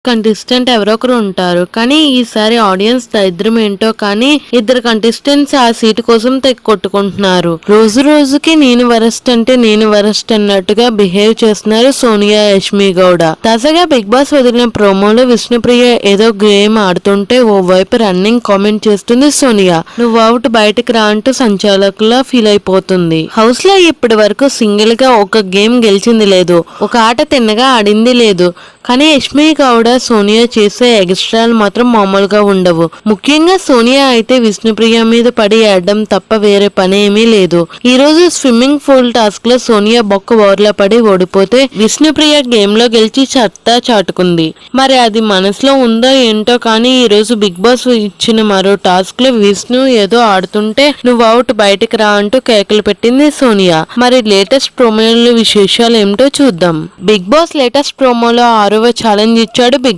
Contestant ఎవరో ఒకరు ఉంటారు. కానీ ఈసారి ఆడియన్స్ దరిద్రం ఏంటో కానీ ఇద్దరు కంటెస్టెంట్స్ ఆ సీటు కోసం కొట్టుకుంటున్నారు. రోజు రోజుకి నేను వరస్ట్ అంటే నేను వరస్ట్ అన్నట్టుగా బిహేవ్ చేస్తున్నారు సోనియా యష్మి గౌడ. తాజాగా బిగ్ బాస్ వదిలిన ప్రోమోలో విష్ణుప్రియ ఏదో గేమ్ ఆడుతుంటే ఓవైపు రన్నింగ్ కామెంట్ చేస్తుంది సోనియా. నువ్వు అవుట్ బయటకు రా అంటూ సంచాలకులా ఫీల్ అయిపోతుంది. హౌస్ లో ఇప్పటి వరకు సింగిల్ గా ఒక గేమ్ గెలిచింది లేదు, ఒక ఆట తిన్నగా ఆడింది లేదు. కానీ యష్మి గౌడ సోనియా చేసే ఎక్స్ట్రాలు మాత్రం మామూలుగా ఉండవు. ముఖ్యంగా సోనియా అయితే విష్ణుప్రియ మీద పడి ఏడడం తప్ప వేరే పని ఏమీ లేదు. ఈ రోజు స్విమ్మింగ్ పూల్ టాస్క్ లో సోనియా బొక్క ఓవర్లో పడి ఓడిపోతే విష్ణుప్రియ గేమ్ లో గెలిచి సత్తా చాటుకుంది. మరి అది మనసులో ఉందో ఏంటో కానీ ఈ రోజు బిగ్ బాస్ ఇచ్చిన మరో టాస్క్ లో విష్ణు ఏదో ఆడుతుంటే నువ్వు అవుట్ బయటకు రా అంటూ కేకలు పెట్టింది సోనియా. మరి లేటెస్ట్ ప్రోమోలో విశేషాలు ఏమిటో చూద్దాం. బిగ్ బాస్ లేటెస్ట్ ప్రోమోలో 6వ ఛాలెంజ్ ఇచ్చాడు బిగ్